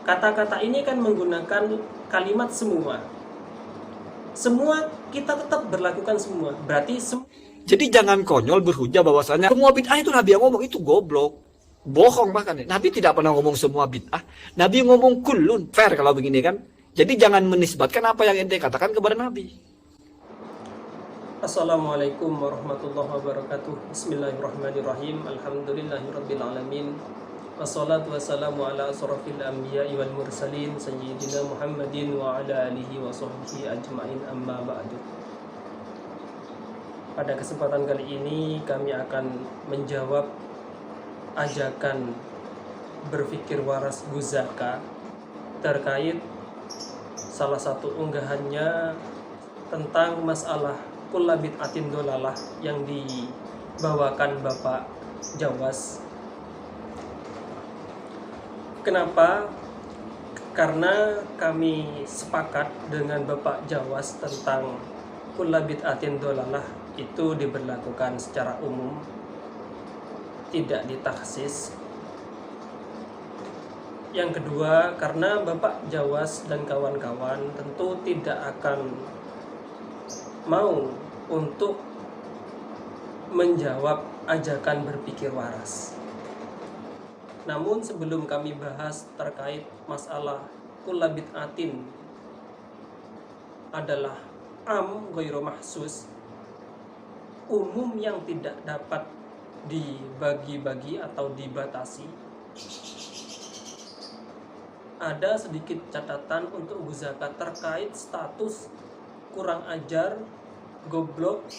Kata-kata ini kan menggunakan kalimat semua. Semua kita tetap berlakukan semua. Berarti Jadi jangan konyol berhujah bahwasanya semua bid'ah itu Nabi yang ngomong, itu goblok. Bohong bahkan. Nabi tidak pernah ngomong semua bid'ah. Nabi ngomong kullun. Fair kalau begini kan. Jadi jangan menisbatkan apa yang ente katakan kepada Nabi. Assalamualaikum warahmatullahi wabarakatuh. Bismillahirrahmanirrahim. Alhamdulillahirabbil alamin. Wassalatu wassalamu ala asrofil anbiya'i wal mursalin sayyidina Muhammadin wa ala alihi wa sahbihi ajma'in, amma ba'du. Pada kesempatan kali ini kami akan menjawab ajakan berpikir waras Guzaka terkait salah satu unggahannya tentang masalah kulla bid'atin dolalah yang dibawakan Bapak Jawas. Kenapa? Karena kami sepakat dengan Bapak Jawas tentang kulla bid'atin dolalah itu diberlakukan secara umum, tidak ditaksis. Yang kedua, karena Bapak Jawas dan kawan-kawan tentu tidak akan mau untuk menjawab ajakan berpikir waras. Namun sebelum kami bahas terkait masalah kulla bid'atin adalah am ghairu mahsus, umum yang tidak dapat dibagi-bagi atau dibatasi, ada sedikit catatan untuk Guzaka terkait status kurang ajar, goblok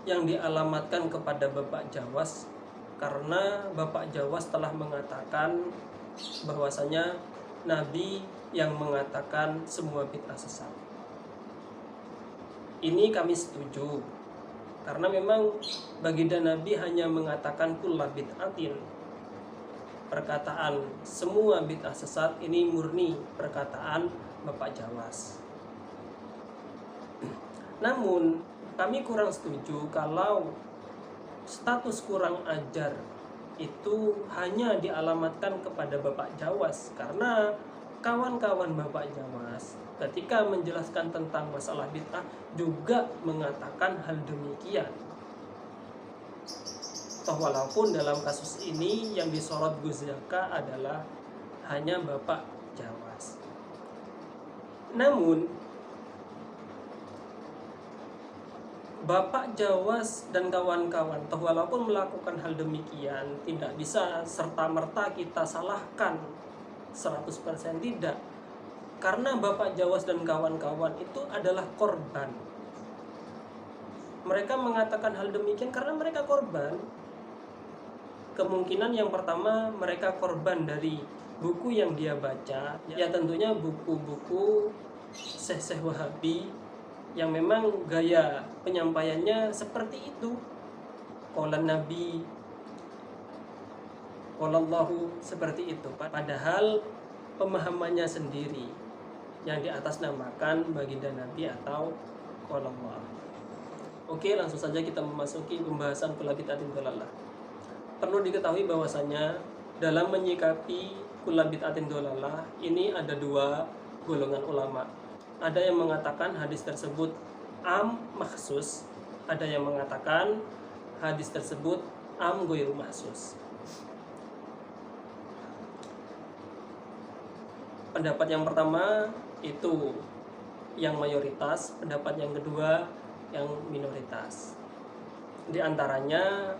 yang dialamatkan kepada Bapak Jawas, karena Bapak Jawas telah mengatakan bahwasanya Nabi yang mengatakan semua bid'ah sesat. Ini kami setuju, karena memang baginda Nabi hanya mengatakan kulla bid'atin. Perkataan semua bid'ah sesat ini murni perkataan Bapak Jawas. Namun kami kurang setuju kalau status kurang ajar itu hanya dialamatkan kepada Bapak Jawas, karena kawan-kawan Bapak Jawas ketika menjelaskan tentang masalah bid'ah juga mengatakan hal demikian. Toh walaupun dalam kasus ini yang disorot Guzaka adalah hanya Bapak Jawas. Namun Bapak Jawas dan kawan-kawan toh walaupun melakukan hal demikian tidak bisa serta-merta kita salahkan 100%, tidak. Karena Bapak Jawas dan kawan-kawan itu adalah korban. Mereka mengatakan hal demikian karena mereka korban. Kemungkinan yang pertama, mereka korban dari buku yang dia baca, ya tentunya buku-buku Syekh Wahabi yang memang gaya penyampaiannya seperti itu. Qala Nabi, qala Allahu, seperti itu. Padahal pemahamannya sendiri yang diatasnamakan baginda Nabi atau qala Allah. Oke, langsung saja kita memasuki pembahasan kulla bid'atin dolalah. Perlu diketahui bahwasanya dalam menyikapi kulla bid'atin dolalah ini ada dua golongan ulama. Ada yang mengatakan hadis tersebut am maksus, ada yang mengatakan hadis tersebut am ghairu mahsus. Pendapat yang pertama itu yang mayoritas, pendapat yang kedua yang minoritas. Di antaranya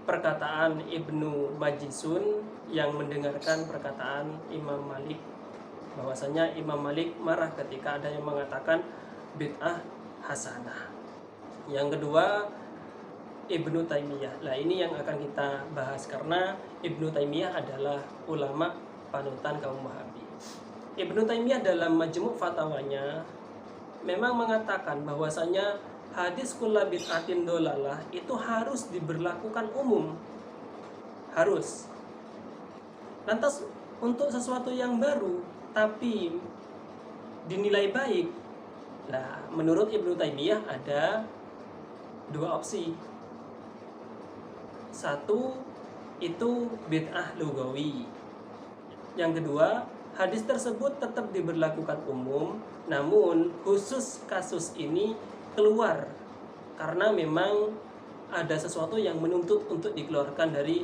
perkataan Ibnu Majisun yang mendengarkan perkataan Imam Malik, bahwasanya Imam Malik marah ketika ada yang mengatakan bid'ah hasanah. Yang kedua Ibnu Taimiyah. Nah, ini yang akan kita bahas karena Ibnu Taimiyah adalah ulama panutan kaum Wahabi. Ibnu Taimiyah dalam Majmu' Fatwanya memang mengatakan bahwasanya hadis kulla bid'atin dolalah itu harus diberlakukan umum. Harus. Lantas untuk sesuatu yang baru tapi dinilai baik, nah menurut Ibnu Taimiyah ada dua opsi. Satu itu bid'ah lugawi. Yang kedua hadis tersebut tetap diberlakukan umum, namun khusus kasus ini keluar karena memang ada sesuatu yang menuntut untuk dikeluarkan dari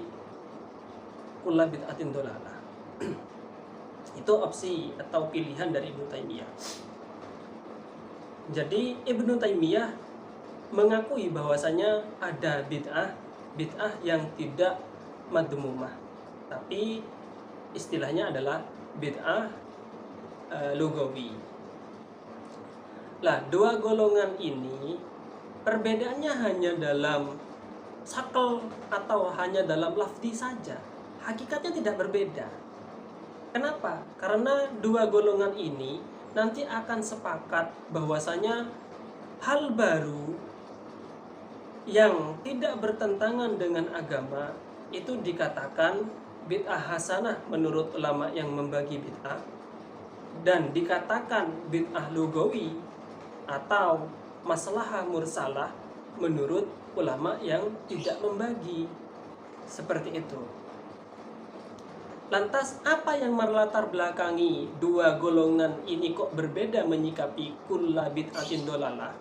kullu bid'atin dhalalah. Itu opsi atau pilihan dari Ibnu Taimiyah. Jadi Ibnu Taimiyah mengakui bahwasanya ada bid'ah yang tidak madmumah, tapi istilahnya adalah bid'ah lugawi. Lah, dua golongan ini perbedaannya hanya dalam sakel atau hanya dalam lafzi saja. Hakikatnya tidak berbeda. Kenapa? Karena dua golongan ini nanti akan sepakat bahwasanya hal baru yang tidak bertentangan dengan agama itu dikatakan bid'ah hasanah menurut ulama yang membagi bid'ah, dan dikatakan bid'ah lugawi atau maslahah mursalah menurut ulama yang tidak membagi. Seperti itu. Lantas apa yang melatar belakangi dua golongan ini kok berbeda menyikapi kulla bid'atin dhalalah?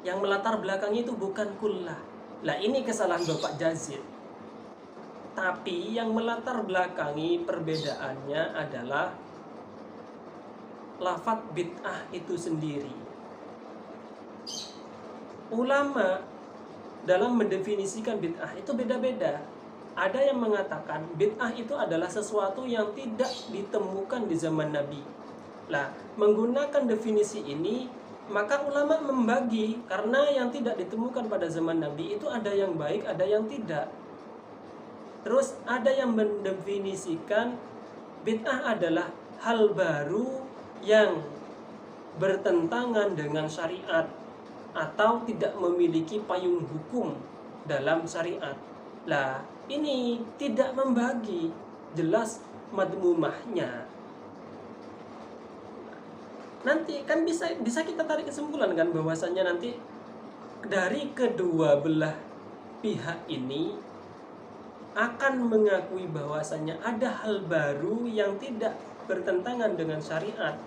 Yang melatar belakangi itu bukan kulla. Lah, ini kesalahan Bapak Yazid. Tapi yang melatar belakangi perbedaannya adalah lafaz bid'ah itu sendiri. Ulama dalam mendefinisikan bid'ah itu beda-beda. Ada yang mengatakan bid'ah itu adalah sesuatu yang tidak ditemukan di zaman Nabi. Lah, menggunakan definisi ini, maka ulama membagi, karena yang tidak ditemukan pada zaman Nabi itu ada yang baik, ada yang tidak. Terus ada yang mendefinisikan bid'ah adalah hal baru yang bertentangan dengan syariat atau tidak memiliki payung hukum dalam syariat. Lah, ini tidak membagi, jelas madmumahnya. Nanti kan bisa kita tarik kesimpulan kan bahwasanya nanti dari kedua belah pihak ini akan mengakui bahwasanya ada hal baru yang tidak bertentangan dengan syariat.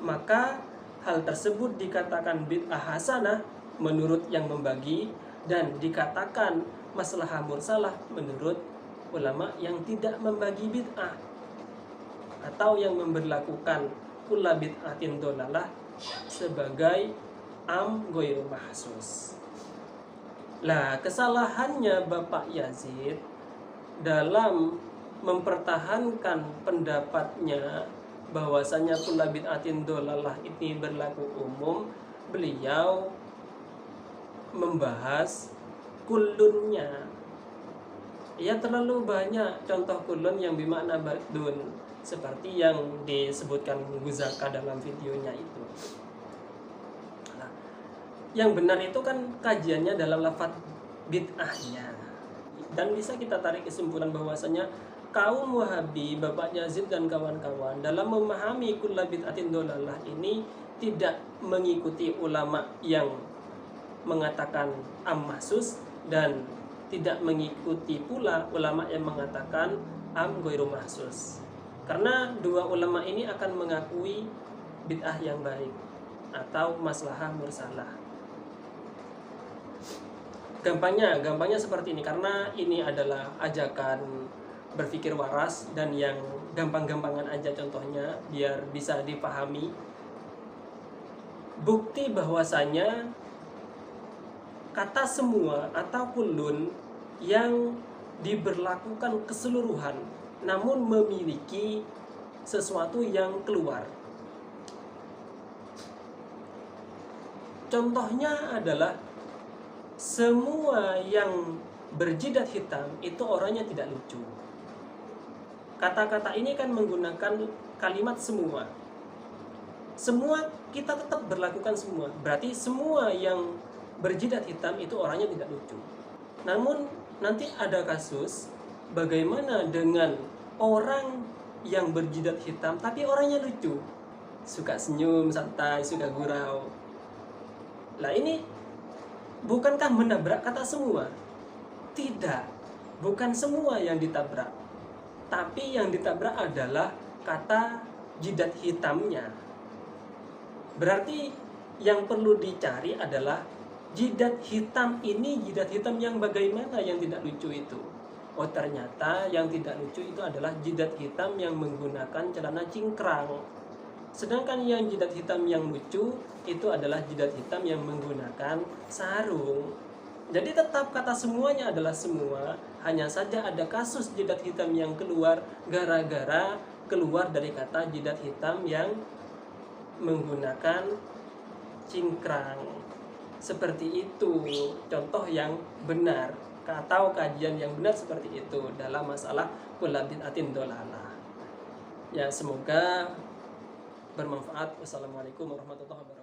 Maka hal tersebut dikatakan bid'ah hasanah menurut yang membagi, dan dikatakan maslahah mursalah menurut ulama yang tidak membagi bid'ah atau yang memberlakukan kulla bid'atin dhalalah sebagai am ghairu mahsus. Lah, kesalahannya Bapak Yazid dalam mempertahankan pendapatnya bahwasanya kulla bid'atin dhalalah ini berlaku umum, beliau membahas kullunnya. Ya, terlalu banyak contoh kullun yang bermakna badun, seperti yang disebutkan Ghazali dalam videonya itu. Nah, yang benar itu kan kajiannya dalam lafaz bid'ahnya. Dan bisa kita tarik kesimpulan bahwasanya kaum Wahabi, Bapak Yazid dan kawan-kawan dalam memahami kulla bid'atin dhalalah ini tidak mengikuti ulama yang mengatakan am mahsus, dan tidak mengikuti pula ulama yang mengatakan am ghairu mahsus. Karena dua ulama ini akan mengakui bid'ah yang baik atau maslahah mursalah. Gampangnya seperti ini, karena ini adalah ajakan berpikir waras dan yang gampang-gampangan aja contohnya biar bisa dipahami. Bukti bahwasanya kata semua atau kullun yang diberlakukan keseluruhan namun memiliki sesuatu yang keluar. Contohnya adalah semua yang berjidat hitam itu orangnya tidak lucu. Kata-kata ini kan menggunakan kalimat semua. Semua kita tetap berlakukan semua. Berarti semua yang berjidat hitam itu orangnya tidak lucu. Namun nanti ada kasus bagaimana dengan orang yang berjidat hitam tapi orangnya lucu, suka senyum santai, suka gurau. Lah, ini bukankah menabrak kata semua? Tidak, bukan semua yang ditabrak, tapi yang ditabrak adalah kata jidat hitamnya. Berarti yang perlu dicari adalah jidat hitam ini, jidat hitam yang bagaimana yang tidak lucu itu. Oh ternyata yang tidak lucu itu adalah jidat hitam yang menggunakan celana cingkrang. Sedangkan yang jidat hitam yang lucu itu adalah jidat hitam yang menggunakan sarung. Jadi tetap kata semuanya adalah semua, hanya saja ada kasus jidat hitam yang keluar gara-gara keluar dari kata jidat hitam yang menggunakan cingkrang. Seperti itu contoh yang benar atau kajian yang benar seperti itu dalam masalah kullu bid'atin dhalalah. Ya, semoga bermanfaat. Wassalamualaikum warahmatullahi wabarakatuh.